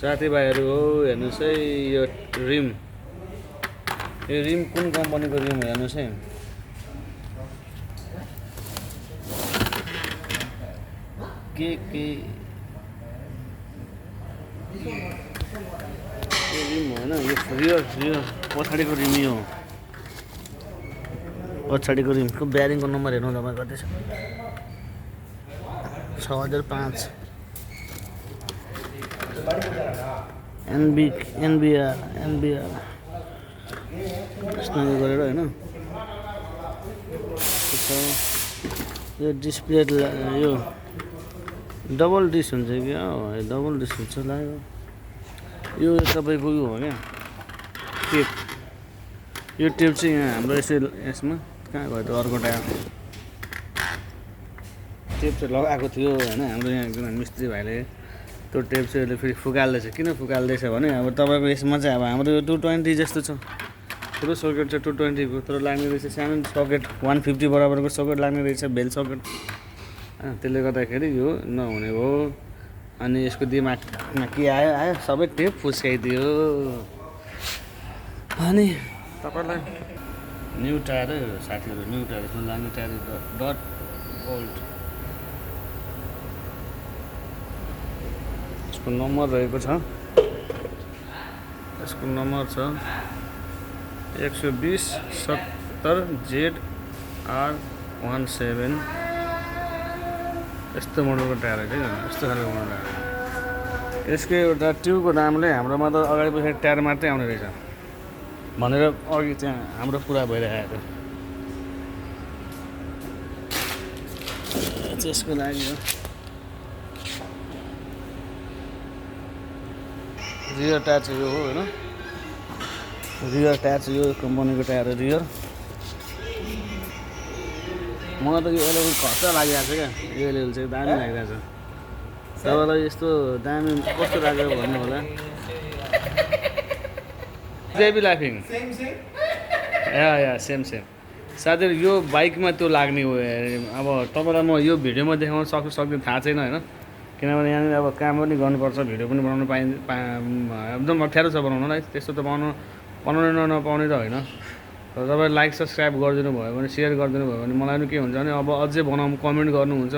साथीभाइहरू हो हेर्नुहोस् है यो रिम कुन कम्पनीको रिम हेर्नुहोस् है के रिम होइन यो रियर पछाडिको रिम यो पछाडिको रिमको ब्यारिङको नम्बर हेर्नु तपाईँ कति छ 6005 NBR यस्तो गरेर होइन यो डिस्प्ले यो डबल डिस हुन्छ कि डबल डिस हुन्छ लाग्यो यो तपाईँको यो हो क्या टेप यो टेप चाहिँ यहाँ हाम्रो यसमा कहाँ गयो त अर्को टायर टेप चाहिँ लगाएको थियो होइन हाम्रो यहाँ एकजना मिस्त्री भाइले त्यो टेप चाहिँ अहिले फेरि फुकाल्दैछ किन फुकाल्दैछ भने अब तपाईँको यसमा चाहिँ अब हाम्रो यो 220 जस्तो छ ठुलो सकेट चाहिँ 220 को तर लाग्ने रहेछ सानो सकेट 150 बराबरको सकेट लाग्ने रहेछ बेल सकेट त्यसले गर्दाखेरि यो नहुने हो अनि यसको दिमागमा के आयो सबै टेप फुस्काइदियो अनि तपाईँलाई न्यू टायर साथीहरू न्यू टायरमा लाने टायर डट बोल्ट यसको नम्बर रहेको छ यसको नम्बर छ 120/70ZR17 यस्तो मोडलको टायर है यस्तो खालको मोडल टायर यसको एउटा ट्युबको दामले हाम्रोमा त अगाडि पछाडि टायर मात्रै आउने रहेछ भनेर अघि चाहिँ हाम्रो पुरा भइरहेको थियो यसको लागि हो रियर टायर चाहिँ यो हो होइन रियर टायर चाहिँ यो कम्पनीको टायर हो रियर मलाई त यो एलेभेल खर्च लागिरहेको छ क्या यो एलेभेल चाहिँ दामी लागिरहेको छ तपाईँलाई यस्तो दामी कस्तो लाग्यो भन्नु होला जेबी लाफिङ या सेम साथीहरू यो बाइकमा त्यो लाग्ने हो अब तपाईँलाई म यो भिडियोमा देखाउन सक्दिनँ थाहा छैन होइन किनभने यहाँनिर अब काम पनि गर्नुपर्छ भिडियो पनि बनाउनु एकदम अप्ठ्यारो छ बनाउनलाई त्यस्तो त बनाउनु नपाउने त होइन तर तपाईँ लाइक सब्सक्राइब गरिदिनु भयो भने सेयर गरिदिनु भयो भने मलाई पनि के हुन्छ भने अब अझै बनाउनु कमेन्ट गर्नुहुन्छ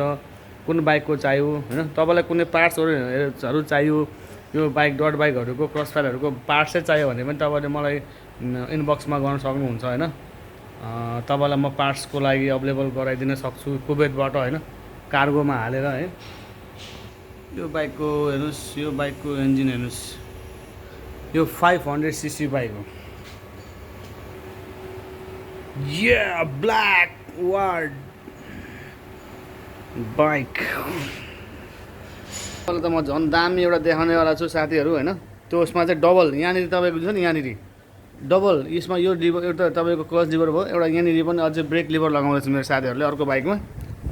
कुन बाइकको चाहियो होइन तपाईँलाई कुनै पार्ट्सहरू चाहियो यो बाइक डट बाइकहरूको क्रस फाइलहरूको पार्ट्स चाहिँ चाहियो भने पनि तपाईँले मलाई इनबक्समा गर्न सक्नुहुन्छ होइन तपाईँलाई म पार्ट्सको लागि अभाइलेबल गराइदिन सक्छु कुवेतबाट होइन कार्गोमा हालेर है यो बाइकको हेर्नुहोस् यो बाइकको इन्जिन हेर्नुहोस् यो 500cc बाइक हो ब्ल्याक वार्ड बाइक अहिले त म झन् दामी एउटा देखाउनेवाला छु साथीहरू होइन त्यो उसमा चाहिँ डबल यहाँनिर तपाईँको छ नि यहाँनिर डबल यसमा यो लिभर एउटा तपाईँको क्लच लिभर भयो एउटा यहाँनिर पनि अझै ब्रेक लिभर लगाउँदैछ मेरो साथीहरूले अर्को बाइकमा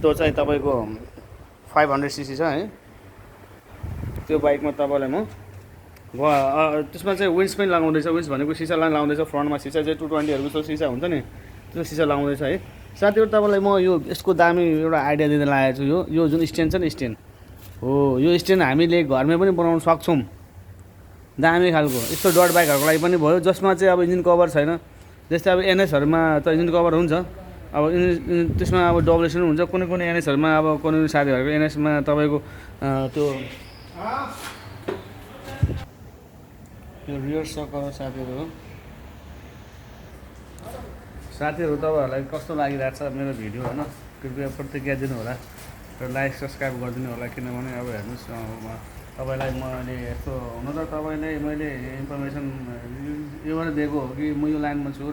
त्यो चाहिँ तपाईँको 500cc छ है त्यो बाइकमा तपाईँलाई म त्यसमा चाहिँ विन्स पनि लगाउँदैछ विन्स भनेको सिसा लगाउँदैछ फ्रन्टमा सिसा चाहिँ 220हरूको जस्तो सिसा हुन्छ नि त्यो सिसा लगाउँदैछ है साथीहरू तपाईँलाई म यो यसको दामी एउटा आइडिया दिँदै लागेको छु यो जुन स्ट्यान्ड छ नि स्ट्यान्ड हो यो स्ट्यान्ड हामीले घरमै पनि बनाउन सक्छौँ दामी खालको यस्तो डट बाइकहरूको लागि पनि भयो जसमा चाहिँ अब इन्जिन कभर छैन जस्तै अब एनएसहरूमा त इन्जिन कभर हुन्छ अब त्यसमा अब डब्लेसन हुन्छ कुनै एनएसहरूमा अब कुनै साथीहरूको एनएसमा तपाईँको त्यो यो रियर सकर साथीहरू तपाईँहरूलाई कस्तो लागिरहेको छ मेरो भिडियो होइन कृपया प्रतिक्रिया दिनु होला र लाइक सब्सक्राइब गरिदिनु होला किनभने अब हेर्नुहोस् तपाईँलाई मैले यस्तो हुन त तपाईँले मैले इन्फर्मेसन योबाट दिएको हो कि म यो लाइनमा छु र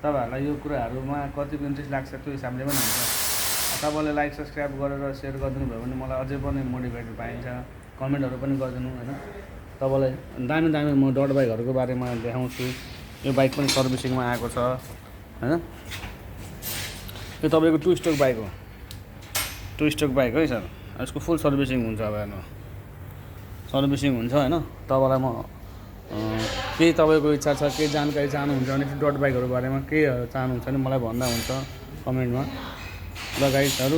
तपाईँहरूलाई यो कुराहरूमा कतिको इन्ट्रेस्ट लाग्छ त्यो हिसाबले पनि हुन्छ तपाईँले लाइक सब्सक्राइब गरेर सेयर गरिदिनु भयो भने मलाई अझै पनि मोटिभेट पाइन्छ कमेन्टहरू पनि गरिदिनु होइन तपाईँलाई दामी म डट बाइकहरूको बारेमा देखाउँछु यो बाइक पनि सर्भिसिङमा आएको छ होइन यो तपाईँको 2 स्ट्रोक बाइक हो 2 स्ट्रोक बाइक है सर यसको फुल सर्भिसिङ हुन्छ अब हेर्नु सर्भिसिङ हुन्छ होइन तपाईँलाई म केही तपाईँको इच्छा छ केही जानकारी चाहनुहुन्छ भने डट बाइकहरू बारेमा केही चाहनुहुन्छ भने मलाई भन्दा हुन्छ कमेन्टमा ल गाइजहरू